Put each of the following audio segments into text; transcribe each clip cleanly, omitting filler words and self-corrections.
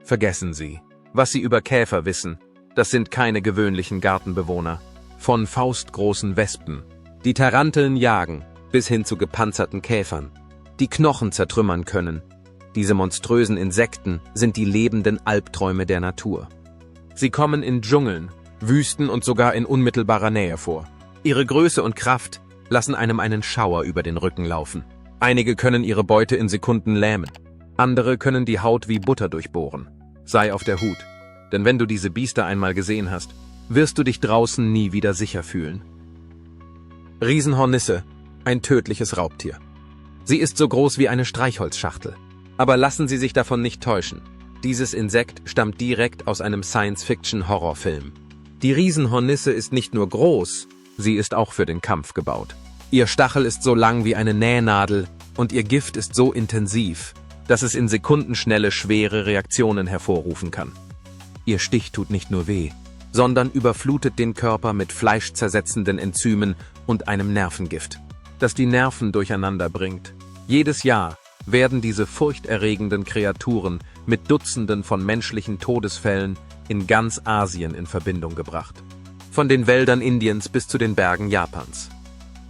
Vergessen Sie, was Sie über Käfer wissen. Das sind keine gewöhnlichen Gartenbewohner. Von faustgroßen Wespen, die Taranteln jagen, bis hin zu gepanzerten Käfern, die Knochen zertrümmern können. Diese monströsen Insekten sind die lebenden Albträume der Natur. Sie kommen in Dschungeln, Wüsten und sogar in unmittelbarer Nähe vor. Ihre Größe und Kraft lassen einem einen Schauer über den Rücken laufen. Einige können ihre Beute in Sekunden lähmen. Andere können die Haut wie Butter durchbohren. Sei auf der Hut, denn wenn du diese Biester einmal gesehen hast, wirst du dich draußen nie wieder sicher fühlen. Riesenhornisse, ein tödliches Raubtier. Sie ist so groß wie eine Streichholzschachtel. Aber lassen Sie sich davon nicht täuschen. Dieses Insekt stammt direkt aus einem Science-Fiction-Horrorfilm. Die Riesenhornisse ist nicht nur groß, sie ist auch für den Kampf gebaut. Ihr Stachel ist so lang wie eine Nähnadel und ihr Gift ist so intensiv, dass es in Sekundenschnelle schwere Reaktionen hervorrufen kann. Ihr Stich tut nicht nur weh, sondern überflutet den Körper mit fleischzersetzenden Enzymen und einem Nervengift, das die Nerven durcheinander bringt. Jedes Jahr werden diese furchterregenden Kreaturen mit Dutzenden von menschlichen Todesfällen in ganz Asien in Verbindung gebracht. Von den Wäldern Indiens bis zu den Bergen Japans.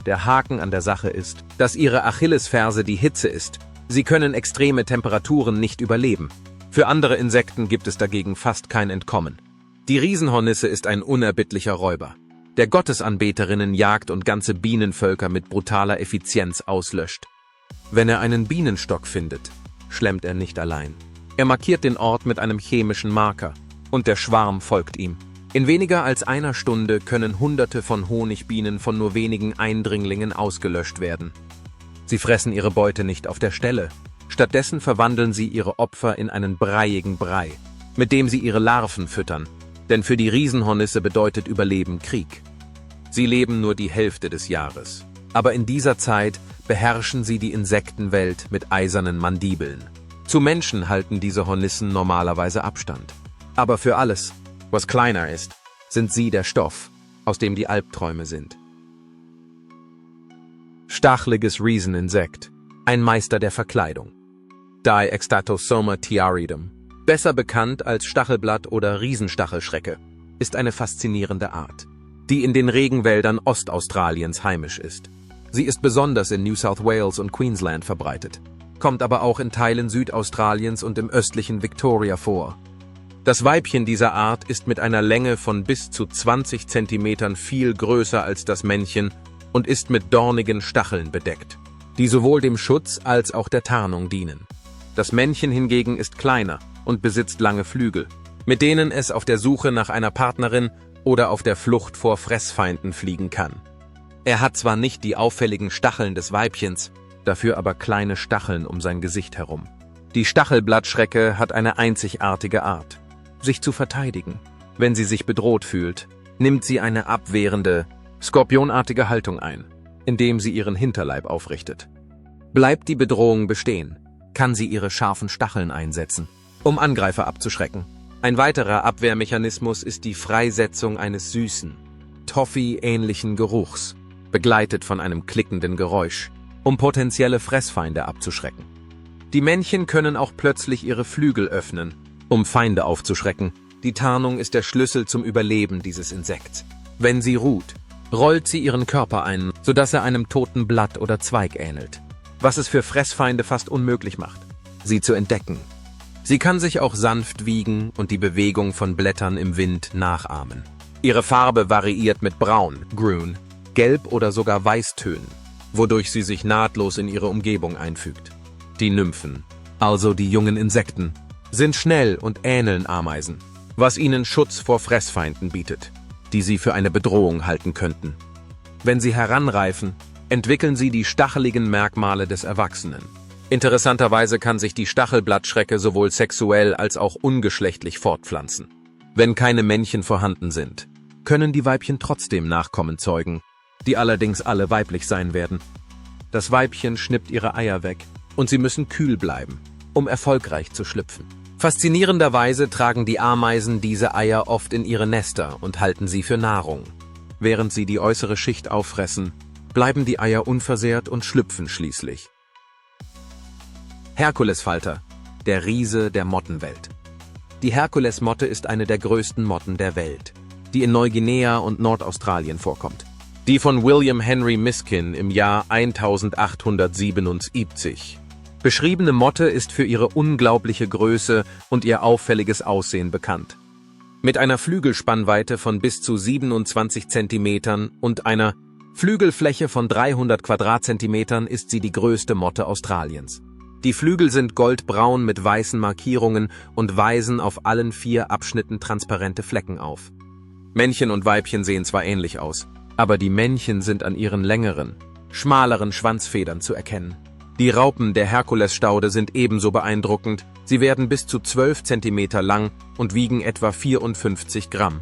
Der Haken an der Sache ist, dass ihre Achillesferse die Hitze ist. Sie können extreme Temperaturen nicht überleben. Für andere Insekten gibt es dagegen fast kein Entkommen. Die Riesenhornisse ist ein unerbittlicher Räuber, der Gottesanbeterinnen jagt und ganze Bienenvölker mit brutaler Effizienz auslöscht. Wenn er einen Bienenstock findet, schlemmt er nicht allein. Er markiert den Ort mit einem chemischen Marker und der Schwarm folgt ihm. In weniger als einer Stunde können Hunderte von Honigbienen von nur wenigen Eindringlingen ausgelöscht werden. Sie fressen ihre Beute nicht auf der Stelle. Stattdessen verwandeln sie ihre Opfer in einen breiigen Brei, mit dem sie ihre Larven füttern. Denn für die Riesenhornisse bedeutet Überleben Krieg. Sie leben nur die Hälfte des Jahres. Aber in dieser Zeit beherrschen sie die Insektenwelt mit eisernen Mandibeln. Zu Menschen halten diese Hornissen normalerweise Abstand. Aber für alles, was kleiner ist, sind sie der Stoff, aus dem die Albträume sind. Stacheliges Rieseninsekt, ein Meister der Verkleidung. Diextatosoma tiaridum, besser bekannt als Stachelblatt oder Riesenstachelschrecke, ist eine faszinierende Art, die in den Regenwäldern Ostaustraliens heimisch ist. Sie ist besonders in New South Wales und Queensland verbreitet, kommt aber auch in Teilen Südaustraliens und im östlichen Victoria vor. Das Weibchen dieser Art ist mit einer Länge von bis zu 20 Zentimetern viel größer als das Männchen und ist mit dornigen Stacheln bedeckt, die sowohl dem Schutz als auch der Tarnung dienen. Das Männchen hingegen ist kleiner und besitzt lange Flügel, mit denen es auf der Suche nach einer Partnerin oder auf der Flucht vor Fressfeinden fliegen kann. Er hat zwar nicht die auffälligen Stacheln des Weibchens, dafür aber kleine Stacheln um sein Gesicht herum. Die Stachelblattschrecke hat eine einzigartige Art, sich zu verteidigen. Wenn sie sich bedroht fühlt, nimmt sie eine abwehrende, skorpionartige Haltung ein, indem sie ihren Hinterleib aufrichtet. Bleibt die Bedrohung bestehen, kann sie ihre scharfen Stacheln einsetzen, um Angreifer abzuschrecken. Ein weiterer Abwehrmechanismus ist die Freisetzung eines süßen, Toffee-ähnlichen Geruchs, begleitet von einem klickenden Geräusch, um potenzielle Fressfeinde abzuschrecken. Die Männchen können auch plötzlich ihre Flügel öffnen, um Feinde aufzuschrecken. Die Tarnung ist der Schlüssel zum Überleben dieses Insekts. Wenn sie ruht, rollt sie ihren Körper ein, sodass er einem toten Blatt oder Zweig ähnelt, was es für Fressfeinde fast unmöglich macht, sie zu entdecken. Sie kann sich auch sanft wiegen und die Bewegung von Blättern im Wind nachahmen. Ihre Farbe variiert mit Braun, Grün, Gelb oder sogar Weißtönen, wodurch sie sich nahtlos in ihre Umgebung einfügt. Die Nymphen, also die jungen Insekten, sind schnell und ähneln Ameisen, was ihnen Schutz vor Fressfeinden bietet, die sie für eine Bedrohung halten könnten. Wenn sie heranreifen, entwickeln sie die stacheligen Merkmale des Erwachsenen. Interessanterweise kann sich die Stachelblattschrecke sowohl sexuell als auch ungeschlechtlich fortpflanzen. Wenn keine Männchen vorhanden sind, können die Weibchen trotzdem Nachkommen zeugen, die allerdings alle weiblich sein werden. Das Weibchen schnippt ihre Eier weg und sie müssen kühl bleiben, um erfolgreich zu schlüpfen. Faszinierenderweise tragen die Ameisen diese Eier oft in ihre Nester und halten sie für Nahrung. Während sie die äußere Schicht auffressen, bleiben die Eier unversehrt und schlüpfen schließlich. Herkulesfalter, der Riese der Mottenwelt. Die Herkulesmotte ist eine der größten Motten der Welt, die in Neuguinea und Nordaustralien vorkommt. Die von William Henry Miskin im Jahr 1877 beschriebene Motte ist für ihre unglaubliche Größe und ihr auffälliges Aussehen bekannt. Mit einer Flügelspannweite von bis zu 27 Zentimetern und einer Flügelfläche von 300 Quadratzentimetern ist sie die größte Motte Australiens. Die Flügel sind goldbraun mit weißen Markierungen und weisen auf allen 4 Abschnitten transparente Flecken auf. Männchen und Weibchen sehen zwar ähnlich aus, aber die Männchen sind an ihren längeren, schmaleren Schwanzfedern zu erkennen. Die Raupen der Herkulesstaude sind ebenso beeindruckend, sie werden bis zu 12 Zentimeter lang und wiegen etwa 54 Gramm.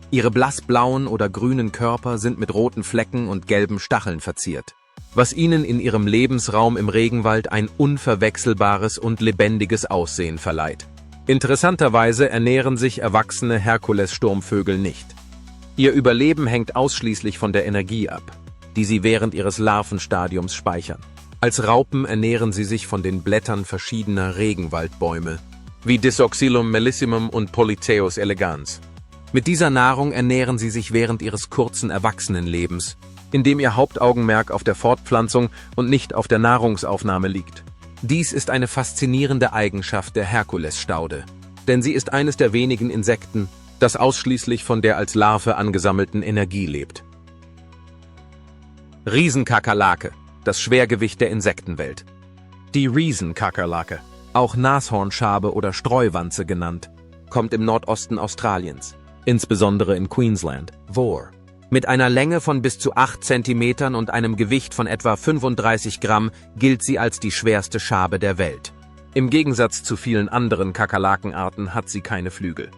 Ihre blassblauen oder grünen Körper sind mit roten Flecken und gelben Stacheln verziert, was ihnen in ihrem Lebensraum im Regenwald ein unverwechselbares und lebendiges Aussehen verleiht. Interessanterweise ernähren sich erwachsene Herkules-Sturmvögel nicht. Ihr Überleben hängt ausschließlich von der Energie ab, die sie während ihres Larvenstadiums speichern. Als Raupen ernähren sie sich von den Blättern verschiedener Regenwaldbäume, wie Disoxylum mellissimum und Polychaeus elegans. Mit dieser Nahrung ernähren sie sich während ihres kurzen Erwachsenenlebens, in dem ihr Hauptaugenmerk auf der Fortpflanzung und nicht auf der Nahrungsaufnahme liegt. Dies ist eine faszinierende Eigenschaft der Herkulesstaude, denn sie ist eines der wenigen Insekten, das ausschließlich von der als Larve angesammelten Energie lebt. Riesenkakerlake, das Schwergewicht der Insektenwelt. Die Riesenkakerlake, auch Nashornschabe oder Streuwanze genannt, kommt im Nordosten Australiens, insbesondere in Queensland, mit einer Länge von bis zu 8 Zentimetern und einem Gewicht von etwa 35 Gramm gilt sie als die schwerste Schabe der Welt. Im Gegensatz zu vielen anderen Kakerlakenarten hat sie keine Flügel.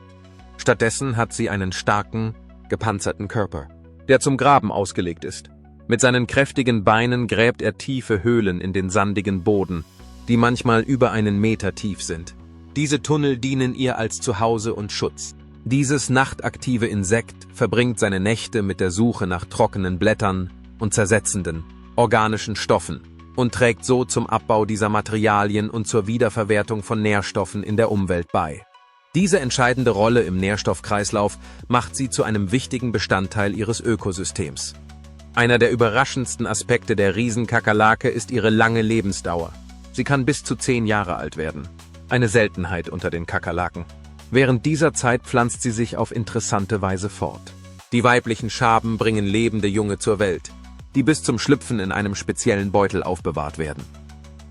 Stattdessen hat sie einen starken, gepanzerten Körper, der zum Graben ausgelegt ist. Mit seinen kräftigen Beinen gräbt er tiefe Höhlen in den sandigen Boden, die manchmal über 1 Meter tief sind. Diese Tunnel dienen ihr als Zuhause und Schutz. Dieses nachtaktive Insekt verbringt seine Nächte mit der Suche nach trockenen Blättern und zersetzenden, organischen Stoffen und trägt so zum Abbau dieser Materialien und zur Wiederverwertung von Nährstoffen in der Umwelt bei. Diese entscheidende Rolle im Nährstoffkreislauf macht sie zu einem wichtigen Bestandteil ihres Ökosystems. Einer der überraschendsten Aspekte der Riesenkakerlake ist ihre lange Lebensdauer. Sie kann bis zu 10 Jahre alt werden. Eine Seltenheit unter den Kakerlaken. Während dieser Zeit pflanzt sie sich auf interessante Weise fort. Die weiblichen Schaben bringen lebende Junge zur Welt, die bis zum Schlüpfen in einem speziellen Beutel aufbewahrt werden.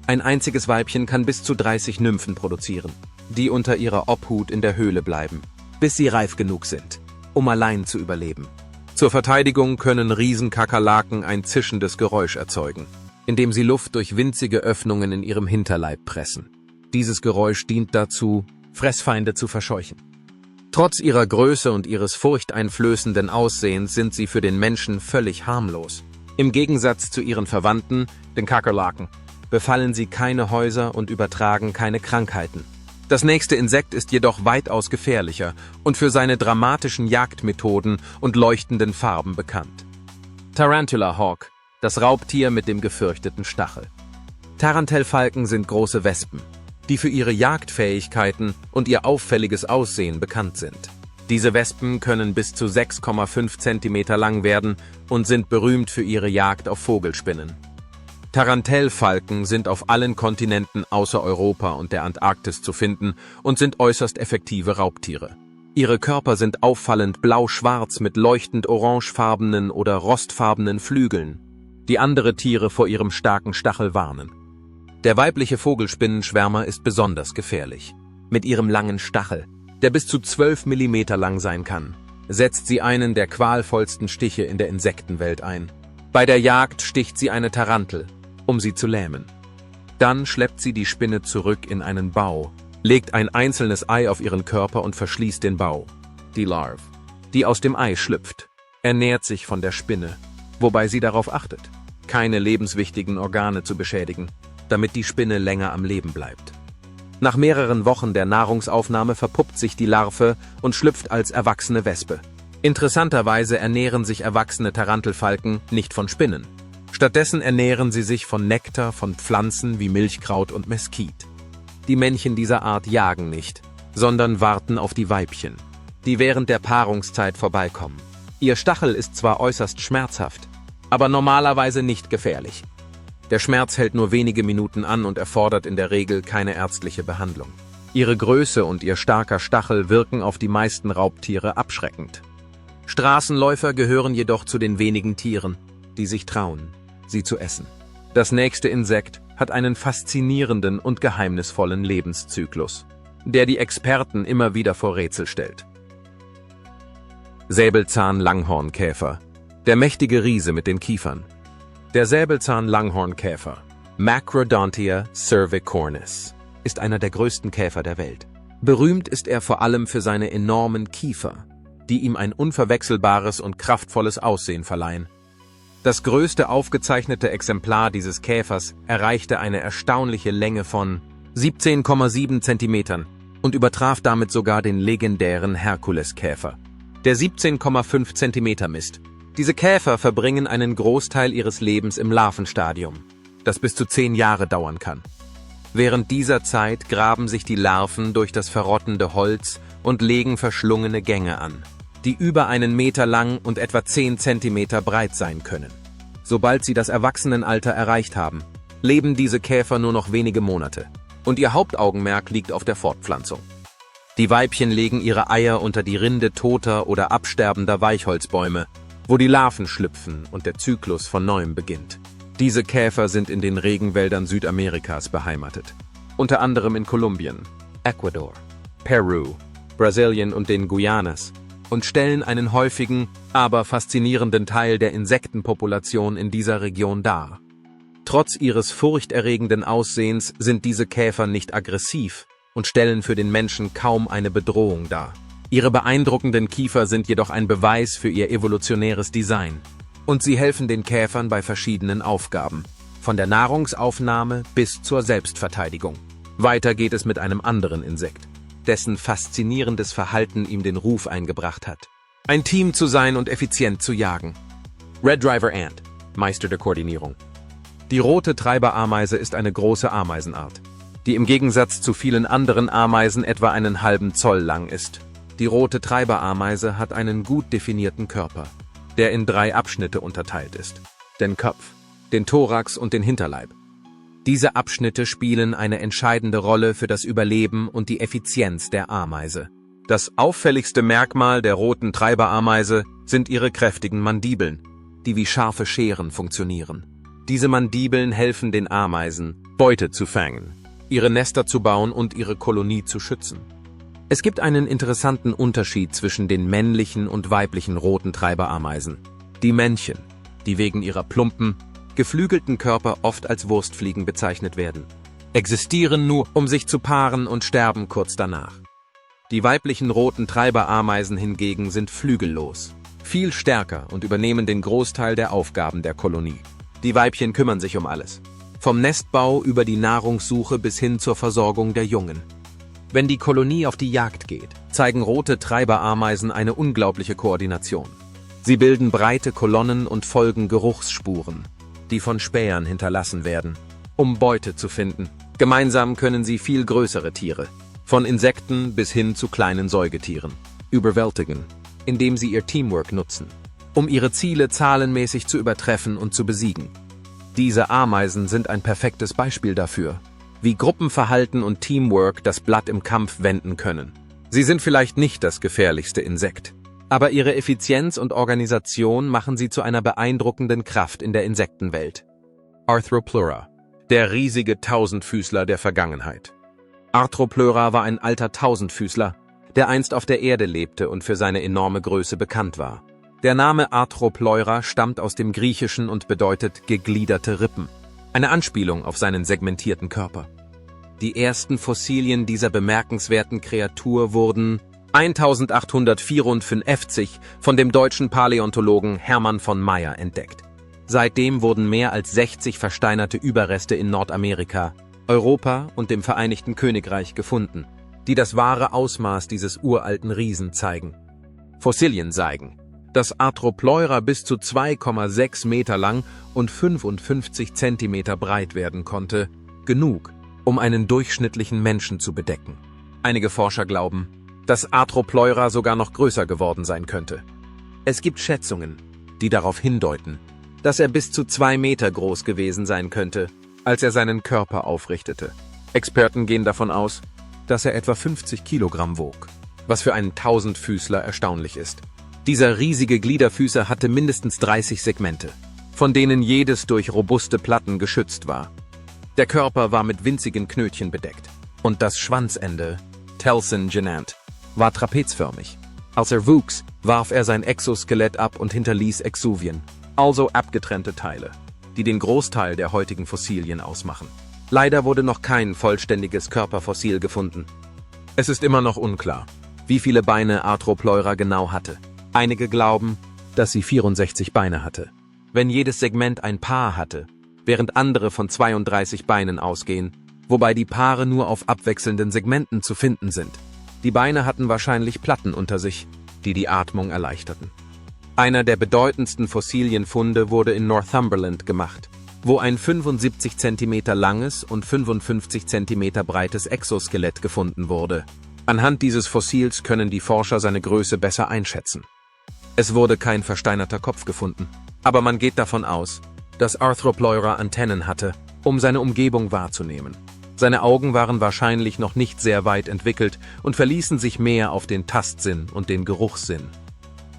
Ein einziges Weibchen kann bis zu 30 Nymphen produzieren, die unter ihrer Obhut in der Höhle bleiben, bis sie reif genug sind, um allein zu überleben. Zur Verteidigung können Riesenkakerlaken ein zischendes Geräusch erzeugen, indem sie Luft durch winzige Öffnungen in ihrem Hinterleib pressen. Dieses Geräusch dient dazu, Fressfeinde zu verscheuchen. Trotz ihrer Größe und ihres furchteinflößenden Aussehens sind sie für den Menschen völlig harmlos. Im Gegensatz zu ihren Verwandten, den Kakerlaken, befallen sie keine Häuser und übertragen keine Krankheiten. Das nächste Insekt ist jedoch weitaus gefährlicher und für seine dramatischen Jagdmethoden und leuchtenden Farben bekannt. Tarantula Hawk, das Raubtier mit dem gefürchteten Stachel. Tarantelfalken sind große Wespen, die für ihre Jagdfähigkeiten und ihr auffälliges Aussehen bekannt sind. Diese Wespen können bis zu 6,5 Zentimeter lang werden und sind berühmt für ihre Jagd auf Vogelspinnen. Tarantelfalken sind auf allen Kontinenten außer Europa und der Antarktis zu finden und sind äußerst effektive Raubtiere. Ihre Körper sind auffallend blau-schwarz mit leuchtend orangefarbenen oder rostfarbenen Flügeln, die andere Tiere vor ihrem starken Stachel warnen. Der weibliche Vogelspinnenschwärmer ist besonders gefährlich. Mit ihrem langen Stachel, der bis zu 12 Millimeter lang sein kann, setzt sie einen der qualvollsten Stiche in der Insektenwelt ein. Bei der Jagd sticht sie eine Tarantel, um sie zu lähmen. Dann schleppt sie die Spinne zurück in einen Bau, legt ein einzelnes Ei auf ihren Körper und verschließt den Bau. Die Larve, die aus dem Ei schlüpft, ernährt sich von der Spinne, wobei sie darauf achtet, keine lebenswichtigen Organe zu beschädigen, damit die Spinne länger am Leben bleibt. Nach mehreren Wochen der Nahrungsaufnahme verpuppt sich die Larve und schlüpft als erwachsene Wespe. Interessanterweise ernähren sich erwachsene Tarantelfalken nicht von Spinnen. Stattdessen ernähren sie sich von Nektar von Pflanzen wie Milchkraut und Meskit. Die Männchen dieser Art jagen nicht, sondern warten auf die Weibchen, die während der Paarungszeit vorbeikommen. Ihr Stachel ist zwar äußerst schmerzhaft, aber normalerweise nicht gefährlich. Der Schmerz hält nur wenige Minuten an und erfordert in der Regel keine ärztliche Behandlung. Ihre Größe und ihr starker Stachel wirken auf die meisten Raubtiere abschreckend. Straßenläufer gehören jedoch zu den wenigen Tieren, die sich trauen, sie zu essen. Das nächste Insekt hat einen faszinierenden und geheimnisvollen Lebenszyklus, der die Experten immer wieder vor Rätsel stellt. Säbelzahn-Langhornkäfer, der mächtige Riese mit den Kiefern. Der Säbelzahn-Langhornkäfer, Macrodontia cervicornis, ist einer der größten Käfer der Welt. Berühmt ist er vor allem für seine enormen Kiefer, die ihm ein unverwechselbares und kraftvolles Aussehen verleihen. Das größte aufgezeichnete Exemplar dieses Käfers erreichte eine erstaunliche Länge von 17,7 Zentimetern und übertraf damit sogar den legendären Herkuleskäfer, der 17,5 Zentimeter misst. Diese Käfer verbringen einen Großteil ihres Lebens im Larvenstadium, das bis zu 10 Jahre dauern kann. Während dieser Zeit graben sich die Larven durch das verrottende Holz und legen verschlungene Gänge an, die über 1 Meter lang und etwa 10 Zentimeter breit sein können. Sobald sie das Erwachsenenalter erreicht haben, leben diese Käfer nur noch wenige Monate und ihr Hauptaugenmerk liegt auf der Fortpflanzung. Die Weibchen legen ihre Eier unter die Rinde toter oder absterbender Weichholzbäume, wo die Larven schlüpfen und der Zyklus von neuem beginnt. Diese Käfer sind in den Regenwäldern Südamerikas beheimatet, unter anderem in Kolumbien, Ecuador, Peru, Brasilien und den Guyanas, und stellen einen häufigen, aber faszinierenden Teil der Insektenpopulation in dieser Region dar. Trotz ihres furchterregenden Aussehens sind diese Käfer nicht aggressiv und stellen für den Menschen kaum eine Bedrohung dar. Ihre beeindruckenden Kiefer sind jedoch ein Beweis für ihr evolutionäres Design. Und sie helfen den Käfern bei verschiedenen Aufgaben, von der Nahrungsaufnahme bis zur Selbstverteidigung. Weiter geht es mit einem anderen Insekt, dessen faszinierendes Verhalten ihm den Ruf eingebracht hat, ein Team zu sein und effizient zu jagen. Red Driver Ant, Meister der Koordinierung. Die rote Treiberameise ist eine große Ameisenart, die im Gegensatz zu vielen anderen Ameisen etwa einen halben Zoll lang ist. Die rote Treiberameise hat einen gut definierten Körper, der in 3 Abschnitte unterteilt ist: den Kopf, den Thorax und den Hinterleib. Diese Abschnitte spielen eine entscheidende Rolle für das Überleben und die Effizienz der Ameise. Das auffälligste Merkmal der roten Treiberameise sind ihre kräftigen Mandibeln, die wie scharfe Scheren funktionieren. Diese Mandibeln helfen den Ameisen, Beute zu fangen, ihre Nester zu bauen und ihre Kolonie zu schützen. Es gibt einen interessanten Unterschied zwischen den männlichen und weiblichen roten Treiberameisen. Die Männchen, die wegen ihrer plumpen, geflügelten Körper oft als Wurstfliegen bezeichnet werden, existieren nur, um sich zu paaren und sterben kurz danach. Die weiblichen roten Treiberameisen hingegen sind flügellos, viel stärker und übernehmen den Großteil der Aufgaben der Kolonie. Die Weibchen kümmern sich um alles, vom Nestbau über die Nahrungssuche bis hin zur Versorgung der Jungen. Wenn die Kolonie auf die Jagd geht, zeigen rote Treiberameisen eine unglaubliche Koordination. Sie bilden breite Kolonnen und folgen Geruchsspuren, die von Spähern hinterlassen werden, um Beute zu finden. Gemeinsam können sie viel größere Tiere, von Insekten bis hin zu kleinen Säugetieren, überwältigen, indem sie ihr Teamwork nutzen, um ihre Ziele zahlenmäßig zu übertreffen und zu besiegen. Diese Ameisen sind ein perfektes Beispiel dafür, wie Gruppenverhalten und Teamwork das Blatt im Kampf wenden können. Sie sind vielleicht nicht das gefährlichste Insekt, aber ihre Effizienz und Organisation machen sie zu einer beeindruckenden Kraft in der Insektenwelt. Arthropleura, der riesige Tausendfüßler der Vergangenheit. Arthropleura war ein alter Tausendfüßler, der einst auf der Erde lebte und für seine enorme Größe bekannt war. Der Name Arthropleura stammt aus dem Griechischen und bedeutet gegliederte Rippen, eine Anspielung auf seinen segmentierten Körper. Die ersten Fossilien dieser bemerkenswerten Kreatur wurden 1854 von dem deutschen Paläontologen Hermann von Meyer entdeckt. Seitdem wurden mehr als 60 versteinerte Überreste in Nordamerika, Europa und dem Vereinigten Königreich gefunden, die das wahre Ausmaß dieses uralten Riesen zeigen. Fossilien zeigen, dass Arthropleura bis zu 2,6 Meter lang und 55 Zentimeter breit werden konnte, genug, um einen durchschnittlichen Menschen zu bedecken. Einige Forscher glauben, dass Arthropleura sogar noch größer geworden sein könnte. Es gibt Schätzungen, die darauf hindeuten, dass er bis zu 2 Meter groß gewesen sein könnte, als er seinen Körper aufrichtete. Experten gehen davon aus, dass er etwa 50 Kilogramm wog, was für einen Tausendfüßler erstaunlich ist. Dieser riesige Gliederfüßer hatte mindestens 30 Segmente, von denen jedes durch robuste Platten geschützt war. Der Körper war mit winzigen Knötchen bedeckt und das Schwanzende, Telson genannt, war trapezförmig. Als er wuchs, warf er sein Exoskelett ab und hinterließ Exuvien, also abgetrennte Teile, die den Großteil der heutigen Fossilien ausmachen. Leider wurde noch kein vollständiges Körperfossil gefunden. Es ist immer noch unklar, wie viele Beine Arthropleura genau hatte. Einige glauben, dass sie 64 Beine hatte, wenn jedes Segment ein Paar hatte, während andere von 32 Beinen ausgehen, wobei die Paare nur auf abwechselnden Segmenten zu finden sind. Die Beine hatten wahrscheinlich Platten unter sich, die die Atmung erleichterten. Einer der bedeutendsten Fossilienfunde wurde in Northumberland gemacht, wo ein 75 cm langes und 55 cm breites Exoskelett gefunden wurde. Anhand dieses Fossils können die Forscher seine Größe besser einschätzen. Es wurde kein versteinerter Kopf gefunden, aber man geht davon aus, dass Arthropleura Antennen hatte, um seine Umgebung wahrzunehmen. Seine Augen waren wahrscheinlich noch nicht sehr weit entwickelt und verließen sich mehr auf den Tastsinn und den Geruchssinn.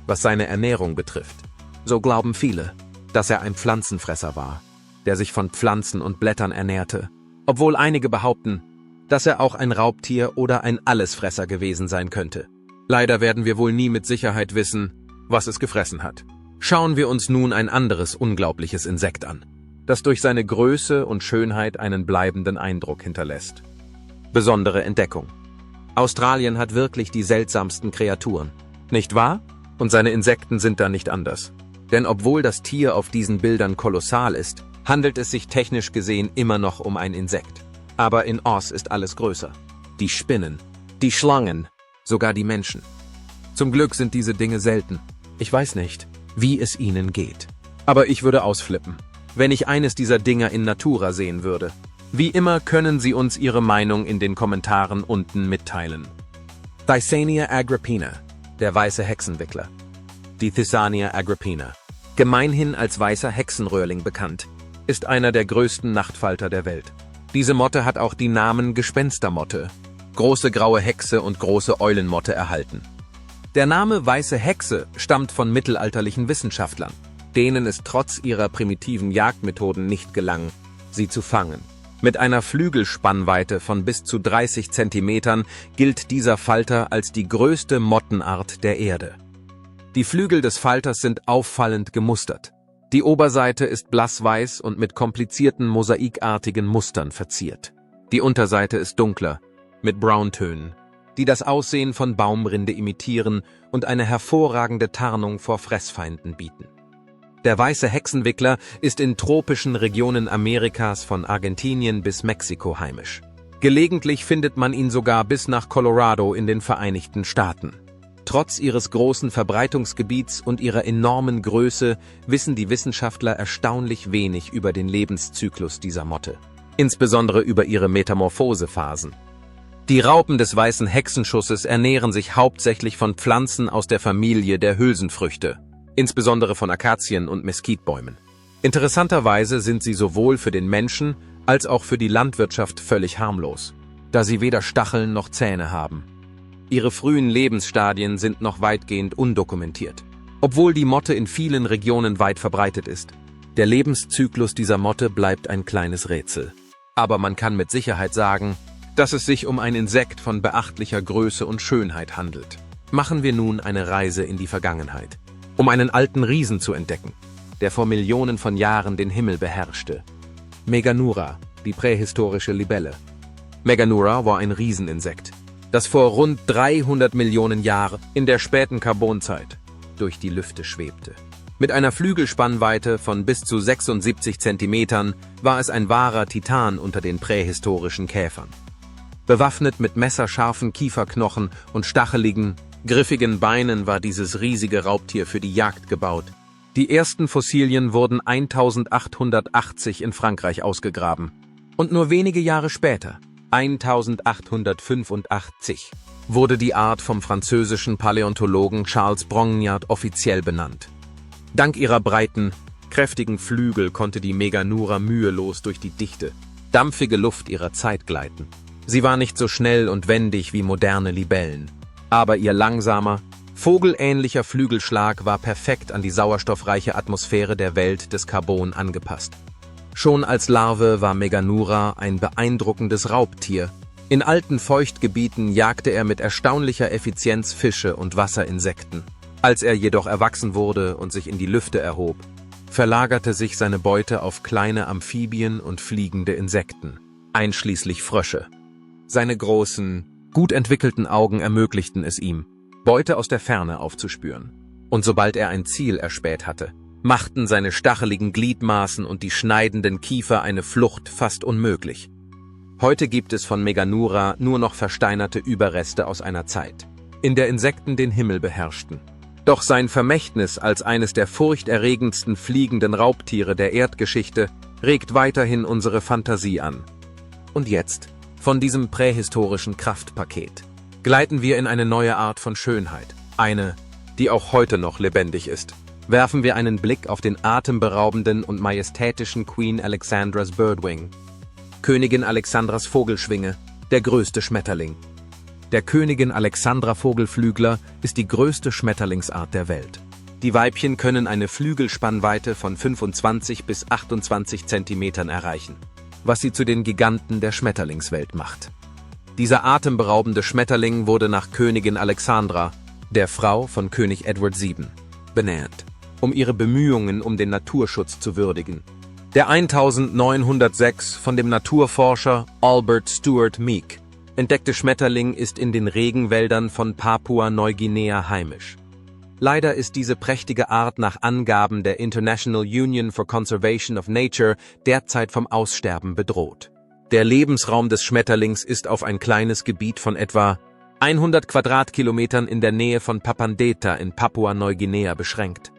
Was seine Ernährung betrifft, so glauben viele, dass er ein Pflanzenfresser war, der sich von Pflanzen und Blättern ernährte, obwohl einige behaupten, dass er auch ein Raubtier oder ein Allesfresser gewesen sein könnte. Leider werden wir wohl nie mit Sicherheit wissen, was es gefressen hat. Schauen wir uns nun ein anderes unglaubliches Insekt an, das durch seine Größe und Schönheit einen bleibenden Eindruck hinterlässt. Besondere Entdeckung. Australien hat wirklich die seltsamsten Kreaturen, nicht wahr? Und seine Insekten sind da nicht anders. Denn obwohl das Tier auf diesen Bildern kolossal ist, handelt es sich technisch gesehen immer noch um ein Insekt. Aber in Oz ist alles größer. Die Spinnen, die Schlangen, sogar die Menschen. Zum Glück sind diese Dinge selten. Ich weiß nicht, wie es ihnen geht. Aber ich würde ausflippen, wenn ich eines dieser Dinger in Natura sehen würde. Wie immer können Sie uns Ihre Meinung in den Kommentaren unten mitteilen. Thysania agrippina, der weiße Hexenwickler. Die Thysania agrippina, gemeinhin als weißer Hexenröhrling bekannt, ist einer der größten Nachtfalter der Welt. Diese Motte hat auch die Namen Gespenstermotte, große graue Hexe und große Eulenmotte erhalten. Der Name Weiße Hexe stammt von mittelalterlichen Wissenschaftlern, denen es trotz ihrer primitiven Jagdmethoden nicht gelang, sie zu fangen. Mit einer Flügelspannweite von bis zu 30 Zentimetern gilt dieser Falter als die größte Mottenart der Erde. Die Flügel des Falters sind auffallend gemustert. Die Oberseite ist blassweiß und mit komplizierten mosaikartigen Mustern verziert. Die Unterseite ist dunkler, mit Brauntönen, die das Aussehen von Baumrinde imitieren und eine hervorragende Tarnung vor Fressfeinden bieten. Der weiße Hexenwickler ist in tropischen Regionen Amerikas von Argentinien bis Mexiko heimisch. Gelegentlich findet man ihn sogar bis nach Colorado in den Vereinigten Staaten. Trotz ihres großen Verbreitungsgebiets und ihrer enormen Größe wissen die Wissenschaftler erstaunlich wenig über den Lebenszyklus dieser Motte, insbesondere über ihre Metamorphosephasen. Die Raupen des weißen Hexenschusses ernähren sich hauptsächlich von Pflanzen aus der Familie der Hülsenfrüchte, insbesondere von Akazien und Meskitbäumen. Interessanterweise sind sie sowohl für den Menschen als auch für die Landwirtschaft völlig harmlos, da sie weder Stacheln noch Zähne haben. Ihre frühen Lebensstadien sind noch weitgehend undokumentiert, obwohl die Motte in vielen Regionen weit verbreitet ist. Der Lebenszyklus dieser Motte bleibt ein kleines Rätsel. Aber man kann mit Sicherheit sagen, dass es sich um ein Insekt von beachtlicher Größe und Schönheit handelt. Machen wir nun eine Reise in die Vergangenheit, um einen alten Riesen zu entdecken, der vor Millionen von Jahren den Himmel beherrschte. Meganura, die prähistorische Libelle. Meganura war ein Rieseninsekt, das vor rund 300 Millionen Jahren in der späten Karbonzeit durch die Lüfte schwebte. Mit einer Flügelspannweite von bis zu 76 Zentimetern war es ein wahrer Titan unter den prähistorischen Käfern. Bewaffnet mit messerscharfen Kieferknochen und stacheligen, griffigen Beinen war dieses riesige Raubtier für die Jagd gebaut. Die ersten Fossilien wurden 1880 in Frankreich ausgegraben. Und nur wenige Jahre später, 1885 wurde die Art vom französischen Paläontologen Charles Brongniart offiziell benannt. Dank ihrer breiten, kräftigen Flügel konnte die Meganura mühelos durch die dichte, dampfige Luft ihrer Zeit gleiten. Sie war nicht so schnell und wendig wie moderne Libellen, aber ihr langsamer, vogelähnlicher Flügelschlag war perfekt an die sauerstoffreiche Atmosphäre der Welt des Karbon angepasst. Schon als Larve war Meganura ein beeindruckendes Raubtier. In alten Feuchtgebieten jagte er mit erstaunlicher Effizienz Fische und Wasserinsekten. Als er jedoch erwachsen wurde und sich in die Lüfte erhob, verlagerte sich seine Beute auf kleine Amphibien und fliegende Insekten, einschließlich Frösche. Seine großen, gut entwickelten Augen ermöglichten es ihm, Beute aus der Ferne aufzuspüren. Und sobald er ein Ziel erspäht hatte, machten seine stacheligen Gliedmaßen und die schneidenden Kiefer eine Flucht fast unmöglich. Heute gibt es von Meganura nur noch versteinerte Überreste aus einer Zeit, in der Insekten den Himmel beherrschten. Doch sein Vermächtnis als eines der furchterregendsten fliegenden Raubtiere der Erdgeschichte regt weiterhin unsere Fantasie an. Und jetzt, von diesem prähistorischen Kraftpaket, gleiten wir in eine neue Art von Schönheit, eine, die auch heute noch lebendig ist. Werfen wir einen Blick auf den atemberaubenden und majestätischen Queen Alexandra's Birdwing. Königin Alexandras Vogelschwinge, der größte Schmetterling. Der Königin Alexandra Vogelflügler ist die größte Schmetterlingsart der Welt. Die Weibchen können eine Flügelspannweite von 25 bis 28 Zentimetern erreichen, was sie zu den Giganten der Schmetterlingswelt macht. Dieser atemberaubende Schmetterling wurde nach Königin Alexandra, der Frau von König Edward VII, benannt, um ihre Bemühungen um den Naturschutz zu würdigen. Der 1906 von dem Naturforscher Albert Stuart Meek entdeckte Schmetterling ist in den Regenwäldern von Papua-Neuguinea heimisch. Leider ist diese prächtige Art nach Angaben der International Union for Conservation of Nature derzeit vom Aussterben bedroht. Der Lebensraum des Schmetterlings ist auf ein kleines Gebiet von etwa 100 Quadratkilometern in der Nähe von Papandeta in Papua-Neuguinea beschränkt.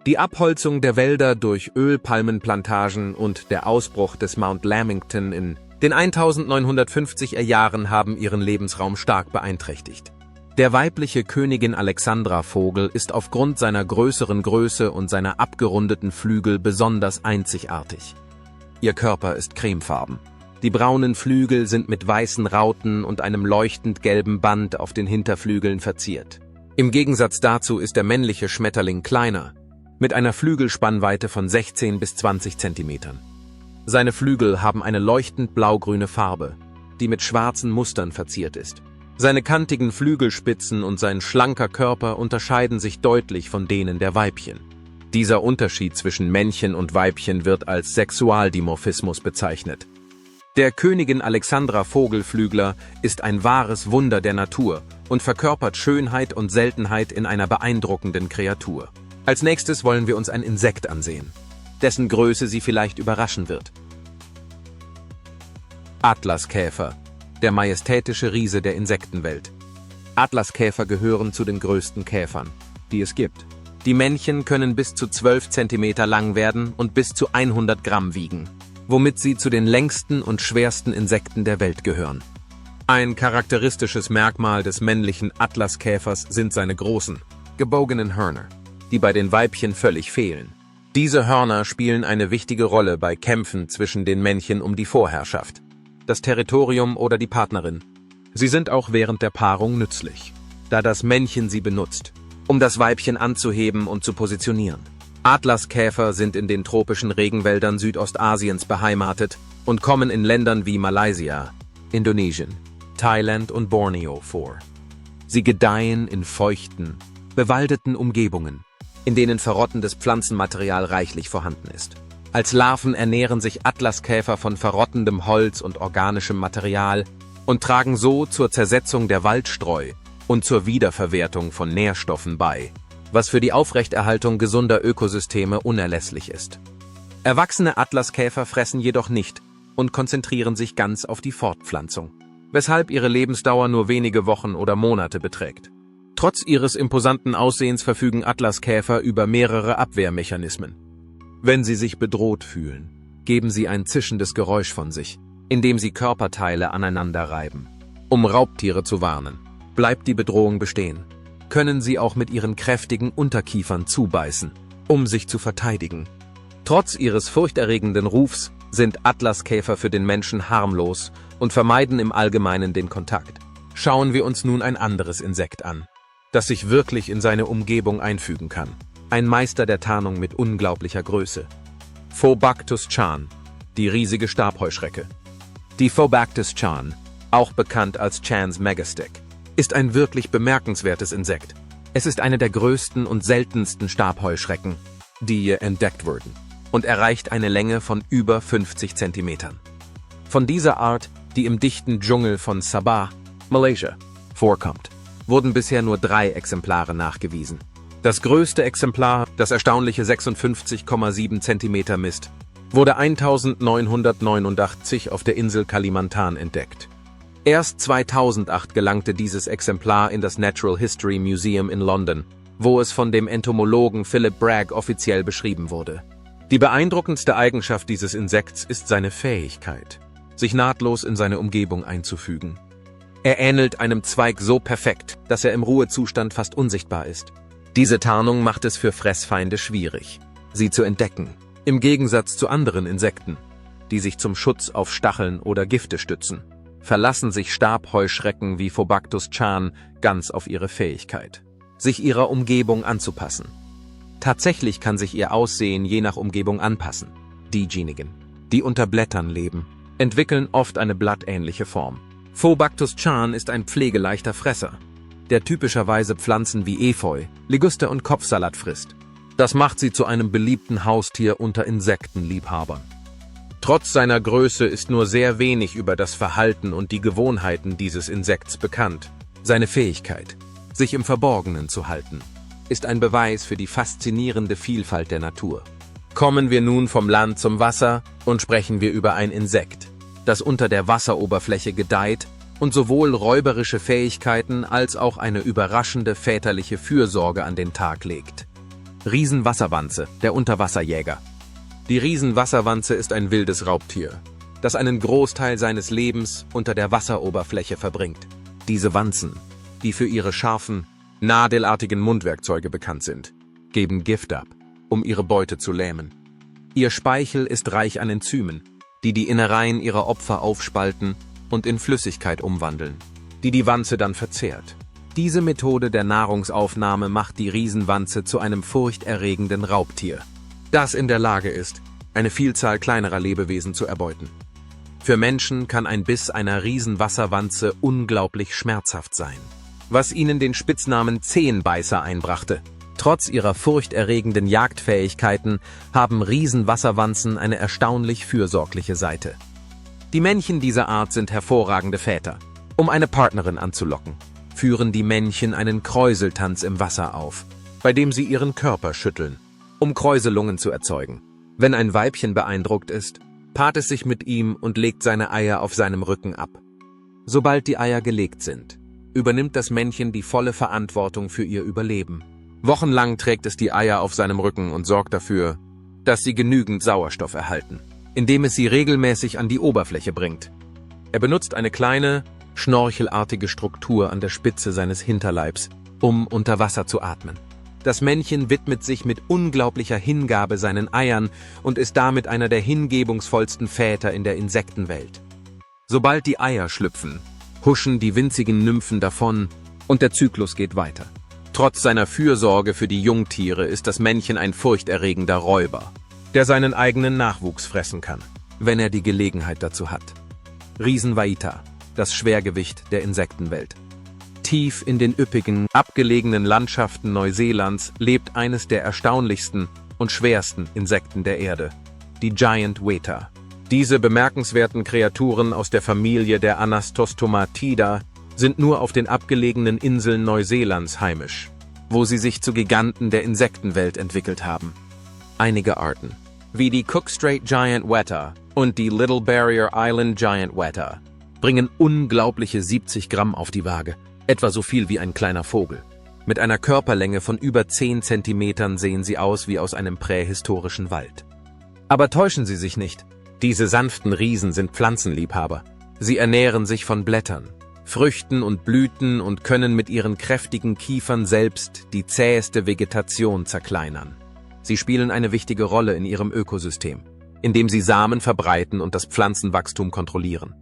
Die Abholzung der Wälder durch Ölpalmenplantagen und der Ausbruch des Mount Lamington in den 1950er Jahren haben ihren Lebensraum stark beeinträchtigt. Der weibliche Königin Alexandra Vogel ist aufgrund seiner größeren Größe und seiner abgerundeten Flügel besonders einzigartig. Ihr Körper ist cremefarben. Die braunen Flügel sind mit weißen Rauten und einem leuchtend gelben Band auf den Hinterflügeln verziert. Im Gegensatz dazu ist der männliche Schmetterling kleiner, mit einer Flügelspannweite von 16 bis 20 Zentimetern. Seine Flügel haben eine leuchtend blaugrüne Farbe, die mit schwarzen Mustern verziert ist. Seine kantigen Flügelspitzen und sein schlanker Körper unterscheiden sich deutlich von denen der Weibchen. Dieser Unterschied zwischen Männchen und Weibchen wird als Sexualdimorphismus bezeichnet. Der Königin Alexandra Vogelflügler ist ein wahres Wunder der Natur und verkörpert Schönheit und Seltenheit in einer beeindruckenden Kreatur. Als nächstes wollen wir uns ein Insekt ansehen, dessen Größe Sie vielleicht überraschen wird. Atlaskäfer, der majestätische Riese der Insektenwelt. Atlaskäfer gehören zu den größten Käfern, die es gibt. Die Männchen können bis zu 12 Zentimeter lang werden und bis zu 100 Gramm wiegen, womit sie zu den längsten und schwersten Insekten der Welt gehören. Ein charakteristisches Merkmal des männlichen Atlaskäfers sind seine großen, gebogenen Hörner, die bei den Weibchen völlig fehlen. Diese Hörner spielen eine wichtige Rolle bei Kämpfen zwischen den Männchen um die Vorherrschaft, das Territorium oder die Partnerin. Sie sind auch während der Paarung nützlich, da das Männchen sie benutzt, um das Weibchen anzuheben und zu positionieren. Atlaskäfer sind in den tropischen Regenwäldern Südostasiens beheimatet und kommen in Ländern wie Malaysia, Indonesien, Thailand und Borneo vor. Sie gedeihen in feuchten, bewaldeten Umgebungen, in denen verrottendes Pflanzenmaterial reichlich vorhanden ist. Als Larven ernähren sich Atlaskäfer von verrottendem Holz und organischem Material und tragen so zur Zersetzung der Waldstreu und zur Wiederverwertung von Nährstoffen bei, was für die Aufrechterhaltung gesunder Ökosysteme unerlässlich ist. Erwachsene Atlaskäfer fressen jedoch nicht und konzentrieren sich ganz auf die Fortpflanzung, weshalb ihre Lebensdauer nur wenige Wochen oder Monate beträgt. Trotz ihres imposanten Aussehens verfügen Atlaskäfer über mehrere Abwehrmechanismen. Wenn sie sich bedroht fühlen, geben sie ein zischendes Geräusch von sich, indem sie Körperteile aneinander reiben. Um Raubtiere zu warnen. Bleibt die Bedrohung bestehen, können sie auch mit ihren kräftigen Unterkiefern zubeißen, um sich zu verteidigen. Trotz ihres furchterregenden Rufs sind Atlaskäfer für den Menschen harmlos und vermeiden im Allgemeinen den Kontakt. Schauen wir uns nun ein anderes Insekt an, das sich wirklich in seine Umgebung einfügen kann. Ein Meister der Tarnung mit unglaublicher Größe. Phobactus chan, die riesige Stabheuschrecke. Die Phobactus chan, auch bekannt als Chans Megastick, ist ein wirklich bemerkenswertes Insekt. Es ist eine der größten und seltensten Stabheuschrecken, die je entdeckt wurden, und erreicht eine Länge von über 50 Zentimetern. Von dieser Art, die im dichten Dschungel von Sabah, Malaysia, vorkommt, wurden bisher nur 3 Exemplare nachgewiesen. Das größte Exemplar, das erstaunliche 56,7 Zentimeter misst, wurde 1989 auf der Insel Kalimantan entdeckt. Erst 2008 gelangte dieses Exemplar in das Natural History Museum in London, wo es von dem Entomologen Philip Bragg offiziell beschrieben wurde. Die beeindruckendste Eigenschaft dieses Insekts ist seine Fähigkeit, sich nahtlos in seine Umgebung einzufügen. Er ähnelt einem Zweig so perfekt, dass er im Ruhezustand fast unsichtbar ist. Diese Tarnung macht es für Fressfeinde schwierig, sie zu entdecken, im Gegensatz zu anderen Insekten, die sich zum Schutz auf Stacheln oder Gifte stützen. Verlassen sich Stabheuschrecken wie Phobactus chan ganz auf ihre Fähigkeit, sich ihrer Umgebung anzupassen. Tatsächlich kann sich ihr Aussehen je nach Umgebung anpassen. Diejenigen, die unter Blättern leben, entwickeln oft eine blattähnliche Form. Phobactus chan ist ein pflegeleichter Fresser, der typischerweise Pflanzen wie Efeu, Liguster und Kopfsalat frisst. Das macht sie zu einem beliebten Haustier unter Insektenliebhabern. Trotz seiner Größe ist nur sehr wenig über das Verhalten und die Gewohnheiten dieses Insekts bekannt. Seine Fähigkeit, sich im Verborgenen zu halten, ist ein Beweis für die faszinierende Vielfalt der Natur. Kommen wir nun vom Land zum Wasser und sprechen wir über ein Insekt, das unter der Wasseroberfläche gedeiht und sowohl räuberische Fähigkeiten als auch eine überraschende väterliche Fürsorge an den Tag legt. Riesenwasserwanze, der Unterwasserjäger. Die Riesenwasserwanze ist ein wildes Raubtier, das einen Großteil seines Lebens unter der Wasseroberfläche verbringt. Diese Wanzen, die für ihre scharfen, nadelartigen Mundwerkzeuge bekannt sind, geben Gift ab, um ihre Beute zu lähmen. Ihr Speichel ist reich an Enzymen, die die Innereien ihrer Opfer aufspalten und in Flüssigkeit umwandeln, die die Wanze dann verzehrt. Diese Methode der Nahrungsaufnahme macht die Riesenwanze zu einem furchterregenden Raubtier, das in der Lage ist, eine Vielzahl kleinerer Lebewesen zu erbeuten. Für Menschen kann ein Biss einer Riesenwasserwanze unglaublich schmerzhaft sein, was ihnen den Spitznamen Zehenbeißer einbrachte. Trotz ihrer furchterregenden Jagdfähigkeiten haben Riesenwasserwanzen eine erstaunlich fürsorgliche Seite. Die Männchen dieser Art sind hervorragende Väter. Um eine Partnerin anzulocken, führen die Männchen einen Kräuseltanz im Wasser auf, bei dem sie ihren Körper schütteln, um Kräuselungen zu erzeugen. Wenn ein Weibchen beeindruckt ist, paart es sich mit ihm und legt seine Eier auf seinem Rücken ab. Sobald die Eier gelegt sind, übernimmt das Männchen die volle Verantwortung für ihr Überleben. Wochenlang trägt es die Eier auf seinem Rücken und sorgt dafür, dass sie genügend Sauerstoff erhalten, indem es sie regelmäßig an die Oberfläche bringt. Er benutzt eine kleine, schnorchelartige Struktur an der Spitze seines Hinterleibs, um unter Wasser zu atmen. Das Männchen widmet sich mit unglaublicher Hingabe seinen Eiern und ist damit einer der hingebungsvollsten Väter in der Insektenwelt. Sobald die Eier schlüpfen, huschen die winzigen Nymphen davon und der Zyklus geht weiter. Trotz seiner Fürsorge für die Jungtiere ist das Männchen ein furchterregender Räuber, der seinen eigenen Nachwuchs fressen kann, wenn er die Gelegenheit dazu hat. Riesenvaita, das Schwergewicht der Insektenwelt. Tief in den üppigen, abgelegenen Landschaften Neuseelands lebt eines der erstaunlichsten und schwersten Insekten der Erde, die Giant Weta. Diese bemerkenswerten Kreaturen aus der Familie der Anastostomatida sind nur auf den abgelegenen Inseln Neuseelands heimisch, wo sie sich zu Giganten der Insektenwelt entwickelt haben. Einige Arten, wie die Cook Strait Giant Weta und die Little Barrier Island Giant Weta, bringen unglaubliche 70 Gramm auf die Waage, etwa so viel wie ein kleiner Vogel. Mit einer Körperlänge von über 10 Zentimetern sehen sie aus wie aus einem prähistorischen Wald. Aber täuschen Sie sich nicht, Diese sanften Riesen sind Pflanzenliebhaber. Sie ernähren sich von Blättern, Früchten und Blüten und können mit ihren kräftigen Kiefern selbst die zäheste Vegetation zerkleinern. Sie spielen eine wichtige Rolle in ihrem Ökosystem, indem sie Samen verbreiten und das Pflanzenwachstum kontrollieren.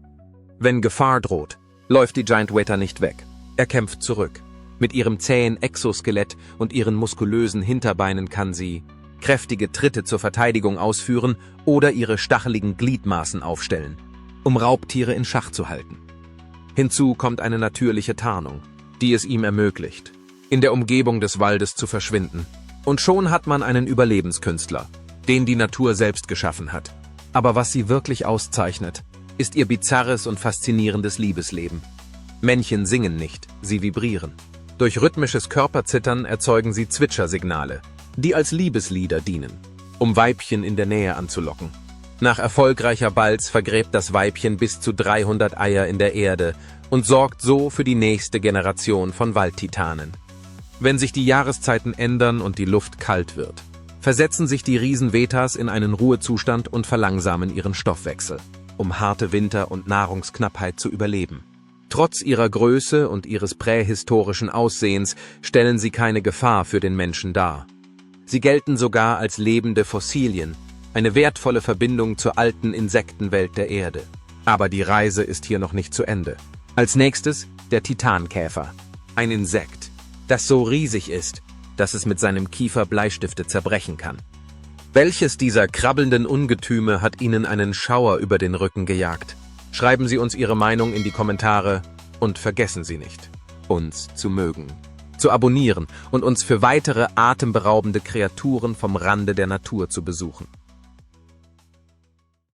Wenn Gefahr droht, läuft die Giant Weta nicht weg. Er kämpft zurück. Mit ihrem zähen Exoskelett und ihren muskulösen Hinterbeinen kann sie kräftige Tritte zur Verteidigung ausführen oder ihre stacheligen Gliedmaßen aufstellen, um Raubtiere in Schach zu halten. Hinzu kommt eine natürliche Tarnung, die es ihm ermöglicht, in der Umgebung des Waldes zu verschwinden. Und schon hat man einen Überlebenskünstler, den die Natur selbst geschaffen hat. Aber was sie wirklich auszeichnet, ist ihr bizarres und faszinierendes Liebesleben. Männchen singen nicht, sie vibrieren. Durch rhythmisches Körperzittern erzeugen sie Zwitschersignale, die als Liebeslieder dienen, um Weibchen in der Nähe anzulocken. Nach erfolgreicher Balz vergräbt das Weibchen bis zu 300 Eier in der Erde und sorgt so für die nächste Generation von Waldtitanen. Wenn sich die Jahreszeiten ändern und die Luft kalt wird, versetzen sich die Riesenwetas in einen Ruhezustand und verlangsamen ihren Stoffwechsel, um harte Winter und Nahrungsknappheit zu überleben. Trotz ihrer Größe und ihres prähistorischen Aussehens stellen sie keine Gefahr für den Menschen dar. Sie gelten sogar als lebende Fossilien, eine wertvolle Verbindung zur alten Insektenwelt der Erde. Aber die Reise ist hier noch nicht zu Ende. Als nächstes der Titankäfer, ein Insekt, das so riesig ist, dass es mit seinem Kiefer Bleistifte zerbrechen kann. Welches dieser krabbelnden Ungetüme hat Ihnen einen Schauer über den Rücken gejagt? Schreiben Sie uns Ihre Meinung in die Kommentare und vergessen Sie nicht, uns zu mögen, zu abonnieren und uns für weitere atemberaubende Kreaturen vom Rande der Natur zu besuchen.